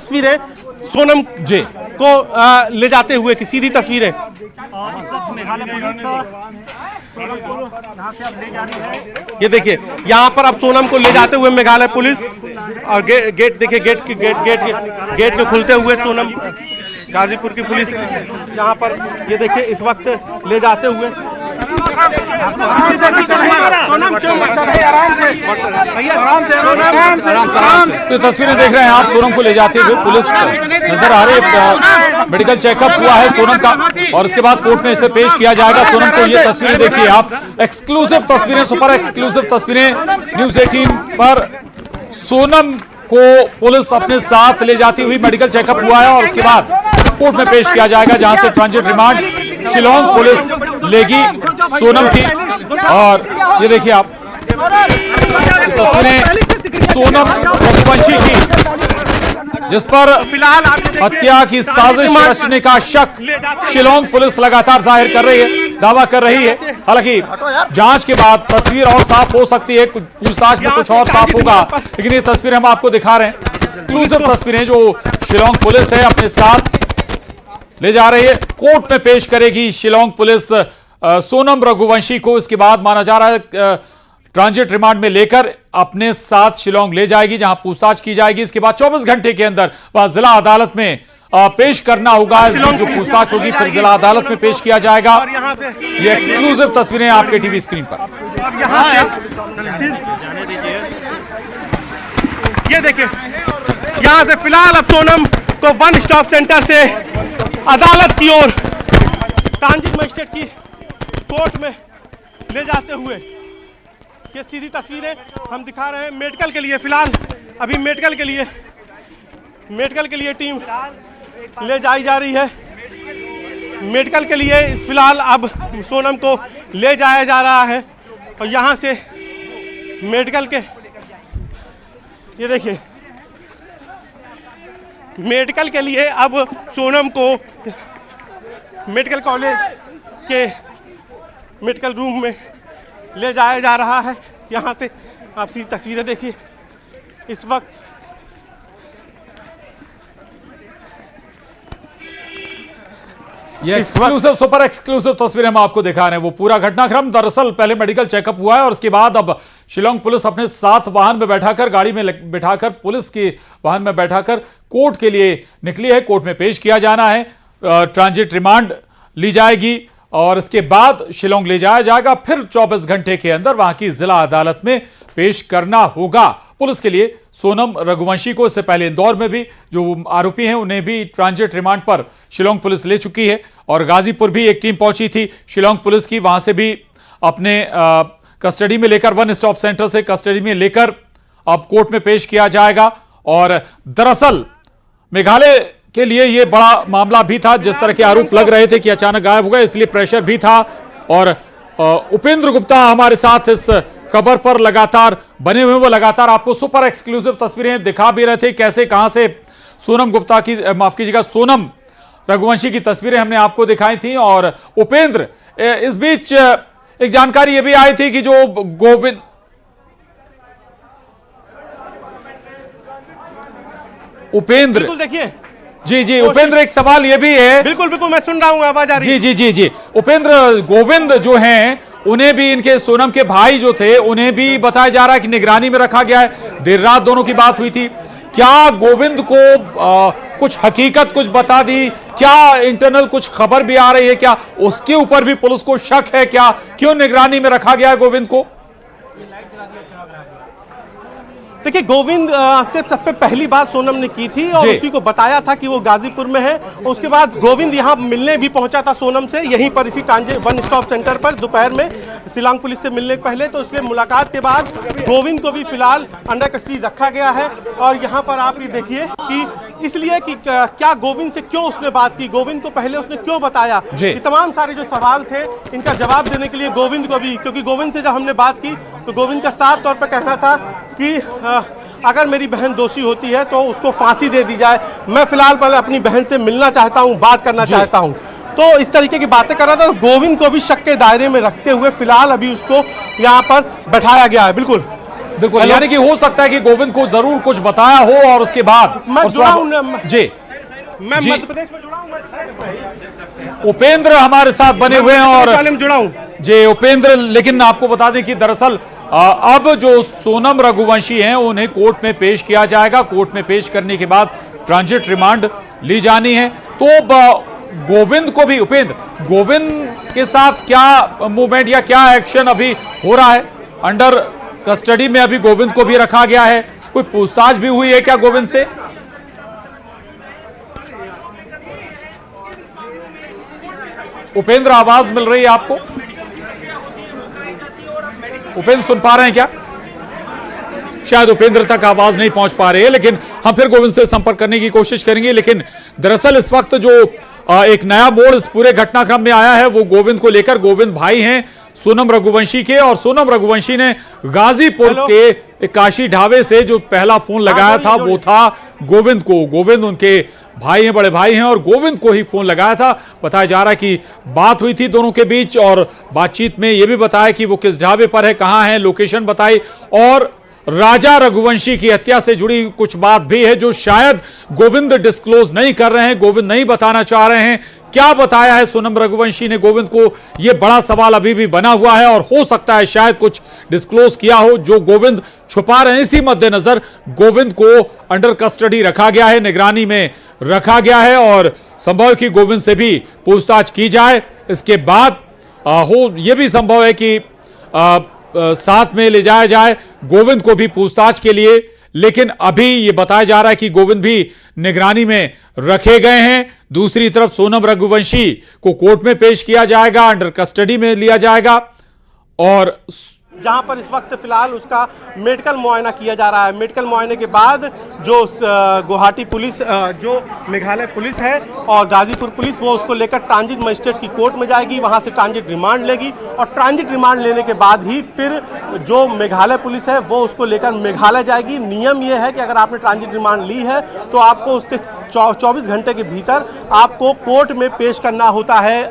तस्वीरें सोनम जी को ले जाते हुए की सीधी तस्वीरें। ये देखिए यहाँ पर अब सोनम को ले जाते हुए मेघालय पुलिस और गेट देखिए गेट के खुलते हुए सोनम गाजीपुर की पुलिस यहाँ पर ये देखिए इस वक्त ले जाते हुए। तो तस्वीरें देख रहे हैं आप, सोनम को ले जाते हुए पुलिस नजर आ रही है। मेडिकल चेकअप हुआ है सोनम का और उसके बाद कोर्ट में इसे पेश किया जाएगा सोनम को। ये तस्वीरें देखिए आप, एक्सक्लूसिव तस्वीरें, सुपर एक्सक्लूसिव तस्वीरें न्यूज़ 18 पर। सोनम को पुलिस अपने साथ ले जाती हुई मेडिकल चेकअप हुआ है और उसके बाद कोर्ट में पेश किया जाएगा, जहां से ट्रांजिट रिमांड शिलोंग पुलिस लेगी सोनम की। और ये देखिए आप तस्वीरें सोनम रघुवंशी की, जिस पर हत्या की साजिश रचने का शक शिलोंग पुलिस लगातार जाहिर कर रही है, दावा कर रही है। हालांकि जांच के बाद तस्वीर और साफ हो सकती है, पूछताछ में कुछ और साफ होगा, लेकिन ये तस्वीर हम आपको दिखा रहे हैं, एक्सक्लूसिव तस्वीरें जो शिलोंग पुलिस है अपने साथ ले जा रही है। कोर्ट में पेश करेगी शिलोंग पुलिस सोनम रघुवंशी को। इसके बाद माना जा रहा है ट्रांजिट रिमांड में लेकर अपने साथ शिलोंग ले जाएगी, जहां पूछताछ की जाएगी। इसके बाद 24 घंटे के अंदर वह जिला अदालत में पेश करना होगा। जो पूछताछ होगी फिर जिला अदालत में पेश किया जाएगा। ये एक्सक्लूसिव तस्वीरें आपके टीवी स्क्रीन पर। ये देखिए यहाँ से फिलहाल अब सोनम को वन स्टॉप सेंटर से अदालत की ओर ट्रांजिट मजिस्ट्रेट की कोर्ट में ले जाते हुए ये सीधी तस्वीरें हम दिखा रहे हैं। मेडिकल के लिए फिलहाल अभी मेडिकल के लिए टीम ले जाई जा रही है। मेडिकल के लिए फिलहाल अब सोनम को ले जाया जा रहा है और यहाँ से मेडिकल के ये देखिए मेडिकल के लिए अब सोनम को मेडिकल कॉलेज के मेडिकल रूम में ले जाया जा रहा है। यहाँ से आप सीधी तस्वीरें देखिए इस वक्त। ये एक्सक्लूसिव सुपर एक्सक्लूसिव तस्वीरें हम आपको दिखा रहे हैं। वो पूरा घटनाक्रम दरअसल पहले मेडिकल चेकअप हुआ है और उसके बाद अब शिलोंग पुलिस अपने साथ वाहन में बैठाकर, गाड़ी में बैठाकर, पुलिस के वाहन में बैठाकर कोर्ट के लिए निकली है। कोर्ट में पेश किया जाना है, ट्रांजिट रिमांड ली जाएगी और इसके बाद शिलोंग ले जाया जाएगा। फिर 24 घंटे के अंदर वहां की जिला अदालत में पेश करना होगा पुलिस के लिए सोनम रघुवंशी को। इससे पहले इंदौर में भी जो आरोपी हैं उन्हें भी ट्रांजिट रिमांड पर शिलोंग पुलिस ले चुकी है और गाजीपुर भी एक टीम पहुंची थी शिलोंग पुलिस की, वहां से भी अपने कस्टडी में लेकर, वन स्टॉप सेंटर से कस्टडी में लेकर अब कोर्ट में पेश किया जाएगा। और दरअसल मेघालय के लिए यह बड़ा मामला भी था, जिस तरह के आरोप लग रहे थे कि अचानक गायब हो गए, इसलिए प्रेशर भी था। और उपेंद्र गुप्ता हमारे साथ इस खबर पर लगातार बने हुए, वो लगातार आपको सुपर एक्सक्लूसिव तस्वीरें दिखा भी रहे थे, कैसे कहां से सोनम गुप्ता की, माफ कीजिएगा, सोनम रघुवंशी की तस्वीरें हमने आपको दिखाई थी। और उपेंद्र, इस बीच एक जानकारी यह भी आई थी कि जो गोविंद उपेंद्र, देखिए जी उपेंद्र, एक सवाल ये भी है। बिल्कुल मैं सुन रहा हूं, आवाज आ रही है। जी उपेंद्र, गोविंद जो हैं उन्हें भी, इनके सोनम के भाई जो थे उन्हें भी बताया जा रहा है कि निगरानी में रखा गया है। देर रात दोनों की बात हुई थी। क्या गोविंद को कुछ हकीकत कुछ बता दी? क्या इंटरनल कुछ खबर भी आ रही है? क्या उसके ऊपर भी पुलिस को शक है? क्या क्यों निगरानी में रखा गया है गोविंद को? देखिए गोविंद से सबसे पहली बात सोनम ने की थी और उसी को बताया था कि वो गाजीपुर में है। उसके बाद गोविंद यहाँ मिलने भी पहुंचा था सोनम से, यहीं पर इसी ट्रांजिट वन स्टॉप सेंटर पर दोपहर में शिलोंग पुलिस से मिलने के पहले। तो इसलिए मुलाकात के बाद गोविंद को भी फिलहाल अंडर कस्टडी रखा गया है। और यहाँ पर आप ये देखिए कि इसलिए कि क्या गोविंद से क्यों उसने बात की, गोविंद को पहले उसने क्यों बताया, ये तमाम सारे जो सवाल थे इनका जवाब देने के लिए गोविंद को भी, क्योंकि गोविंद से जब हमने बात की तो गोविंद का साफ तौर पर कहना था कि अगर मेरी बहन दोषी होती है तो उसको फांसी दे दी जाए। मैं फिलहाल पहले अपनी बहन से मिलना चाहता हूं, बात करना चाहता हूं। तो इस तरीके की बातें कर रहा था। गोविंद को भी शक के दायरे में रखते हुए फिलहाल अभी उसको यहाँ पर बैठाया गया है। बिल्कुल बिल्कुल, यानी कि हो सकता है कि गोविंद को जरूर कुछ बताया हो और उसके बाद मैं और जुड़ा हूं जी मैं जी। मध्य प्रदेश में जुड़ा हूं, उपेंद्र हमारे साथ बने हुए हैं और मैं जुड़ा हूं। जी उपेंद्र, लेकिन आपको बता दें कि दरअसल अब जो सोनम रघुवंशी हैं उन्हें कोर्ट में पेश किया जाएगा। कोर्ट में पेश करने के बाद ट्रांजिट रिमांड ली जानी है। तो गोविंद को भी, उपेंद्र, गोविंद के साथ क्या मूवमेंट या क्या एक्शन अभी हो रहा है? अंडर कस्टडी में अभी गोविंद को भी रखा गया है, कोई पूछताछ भी हुई है क्या गोविंद से? उपेंद्र, आवाज मिल रही है आपको? उपेंद्र सुन पा रहे हैं क्या? शायद उपेंद्र तक आवाज नहीं पहुंच पा रही है, लेकिन हम फिर गोविंद से संपर्क करने की कोशिश करेंगे। लेकिन दरअसल इस वक्त जो एक नया मोड़ इस पूरे घटनाक्रम में आया है वो गोविंद को लेकर, गोविंद भाई हैं सोनम रघुवंशी के, और सोनम रघुवंशी ने गाजीपुर के काशी ढाबे से जो पहला फोन लगाया था वो था गोविंद को। गोविंद उनके भाई हैं, बड़े भाई हैं, और गोविंद को ही फोन लगाया था। बताया जा रहा है कि बात हुई थी दोनों के बीच और बातचीत में यह भी बताया कि वो किस ढाबे पर है, कहां है, लोकेशन बताई, और राजा रघुवंशी की हत्या से जुड़ी कुछ बात भी है जो शायद गोविंद डिस्क्लोज नहीं कर रहे हैं, गोविंद नहीं बताना चाह रहे हैं। क्या बताया है सोनम रघुवंशी ने गोविंद को, यह बड़ा सवाल अभी भी बना हुआ है, और हो सकता है शायद कुछ डिस्क्लोज किया हो जो गोविंद छुपा रहे हैं। इसी मद्देनजर गोविंद को अंडर कस्टडी रखा गया है, निगरानी में रखा गया है, और संभव है कि गोविंद से भी पूछताछ की जाए। इसके बाद यह भी संभव है कि साथ में ले जाया जाए गोविंद को भी पूछताछ के लिए। लेकिन अभी यह बताया जा रहा है कि गोविंद भी निगरानी में रखे गए हैं। दूसरी तरफ सोनम रघुवंशी को कोर्ट में पेश किया जाएगा, अंडर कस्टडी में लिया जाएगा, और जहां पर इस वक्त फिलहाल उसका मेडिकल मुआयना किया जा रहा है। मेडिकल मुआयने के बाद जो गुवाहाटी पुलिस, जो मेघालय पुलिस है और गाजीपुर पुलिस, वो उसको लेकर ट्रांजिट मजिस्ट्रेट की कोर्ट में जाएगी, वहां से ट्रांजिट रिमांड लेगी, और ट्रांजिट रिमांड लेने के बाद ही फिर जो मेघालय पुलिस है वो उसको लेकर मेघालय जाएगी। नियम यह है कि अगर आपने ट्रांजिट रिमांड ली है तो आपको उसके 24 घंटे के भीतर आपको कोर्ट में पेश करना होता है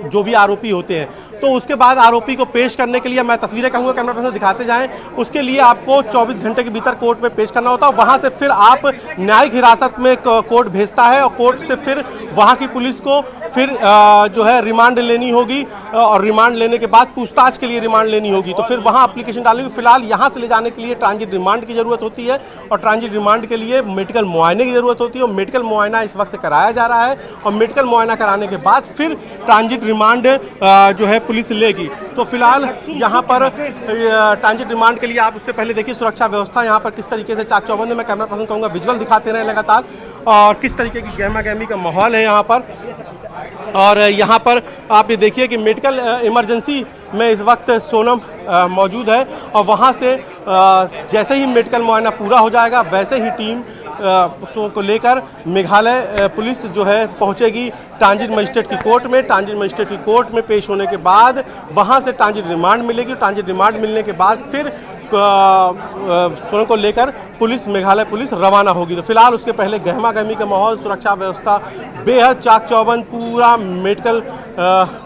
जो भी आरोपी होते हैं। तो उसके बाद आरोपी को पेश करने के लिए, मैं तस्वीरें कहूँगा कैमरा पर्सन दिखाते जाएं, उसके लिए आपको 24 घंटे के भीतर कोर्ट में पेश करना होता है। वहाँ से फिर आप न्यायिक हिरासत में कोर्ट भेजता है, और कोर्ट से फिर वहाँ की पुलिस को फिर जो है रिमांड लेनी होगी, और रिमांड लेने के बाद पूछताछ के लिए रिमांड लेनी होगी। तो फिर वहाँ एप्लीकेशन डालेंगे। फिलहाल यहाँ से ले जाने के लिए ट्रांजिट रिमांड की ज़रूरत होती है, और ट्रांजिट रिमांड के लिए मेडिकल मुआयने की ज़रूरत होती है, और मेडिकल मुआयना इस वक्त कराया जा रहा है, और मेडिकल मुआयना कराने के बाद फिर ट्रांजिट रिमांड जो है पुलिस लेगी। तो फिलहाल यहाँ पर ट्रांजिट रिमांड के लिए आप उससे पहले देखिए सुरक्षा व्यवस्था यहाँ पर किस तरीके से चाक चौबंद, मैं कैमरा पर्सन कहूँगा विजुअल दिखाते रहे लगातार, और किस तरीके की गहमा गहमी का माहौल है यहाँ पर। और यहाँ पर आप ये देखिए कि मेडिकल इमरजेंसी में इस वक्त सोनम मौजूद है, और वहाँ से जैसे ही मेडिकल मुआयना पूरा हो जाएगा वैसे ही टीम को लेकर मेघालय पुलिस जो है पहुंचेगी ट्रांजिट मजिस्ट्रेट की कोर्ट में। ट्रांजिट मजिस्ट्रेट की कोर्ट में पेश होने के बाद वहां से ट्रांजिट रिमांड मिलेगी। ट्रांजिट रिमांड मिलने के बाद फिर सोनम को लेकर पुलिस, मेघालय पुलिस रवाना होगी। तो फिलहाल उसके पहले गहमा गहमी का माहौल, सुरक्षा व्यवस्था बेहद चाक चौबंद, पूरा मेडिकल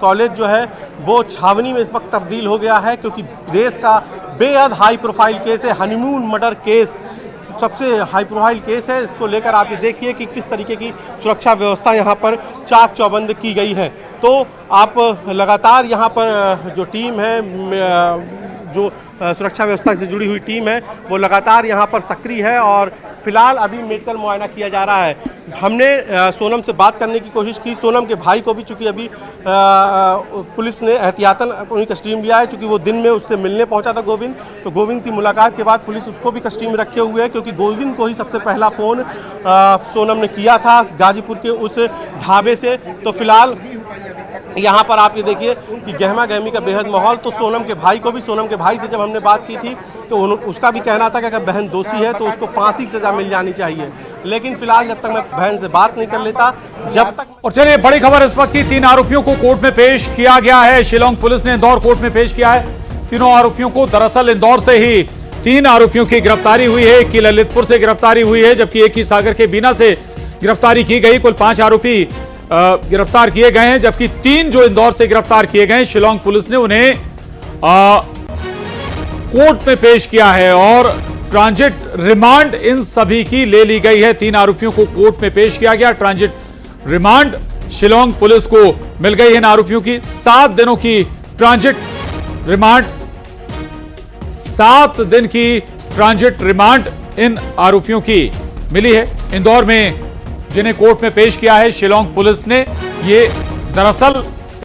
कॉलेज जो है वो छावनी में इस वक्त तब्दील हो गया है, क्योंकि देश का बेहद हाई प्रोफाइल केस है, हनीमून मर्डर केस सबसे हाई प्रोफाइल केस है। इसको लेकर आप ये देखिए कि किस तरीके की सुरक्षा व्यवस्था यहाँ पर चाक चौबंद की गई है। तो आप लगातार यहाँ पर जो टीम है, जो सुरक्षा व्यवस्था से जुड़ी हुई टीम है, वो लगातार यहाँ पर सक्रिय है, और फिलहाल अभी मेडिकल मुआयना किया जा रहा है। हमने सोनम से बात करने की कोशिश की, सोनम के भाई को भी, चूंकि अभी पुलिस ने एहतियातन उन्हीं कस्टडी में लिया है, क्योंकि वो दिन में उससे मिलने पहुंचा था गोविंद, तो गोविंद की मुलाकात के बाद पुलिस उसको भी कस्टडी में रखे हुए है, क्योंकि गोविंद को ही सबसे पहला फ़ोन सोनम ने किया था गाजीपुर के उस ढाबे से। तो फिलहाल यहाँ पर आप ये देखिए कि गहमा गहमी का बेहद माहौल। तो सोनम के भाई को भी, सोनम के भाई से जब हमने बात की थी तो उसका भी कहना था कि अगर बहन दोषी है तो उसको फांसी की सजा मिल जानी चाहिए, लेकिन फिलहाल जब तक मैं बहन से बात नहीं कर लेता जब तक। और चलिए बड़ी खबर इस वक्त की, 3 आरोपियों को कोर्ट में पेश किया गया है। शिलोंग पुलिस ने इंदौर कोर्ट में पेश किया है तीनों आरोपियों को। दरअसल इंदौर से ही 3 आरोपियों की गिरफ्तारी हुई है, एक की ललितपुर से गिरफ्तारी हुई है, जबकि एक की सागर के बीना से गिरफ्तारी की गई। कुल 5 आरोपी गिरफ्तार किए गए हैं, जबकि 3 जो इंदौर से गिरफ्तार किए गए, शिलोंग पुलिस ने उन्हें कोर्ट में पेश किया है और ट्रांजिट रिमांड इन सभी की ले ली गई है। 3 आरोपियों को कोर्ट में पेश किया गया। ट्रांजिट रिमांड शिलांग पुलिस को मिल गई है इन आरोपियों की। 7 दिनों की ट्रांजिट रिमांड, 7 दिन की ट्रांजिट रिमांड इन आरोपियों की मिली है। इंदौर में जिन्हें कोर्ट में पेश किया है शिलांग पुलिस ने, ये दरअसल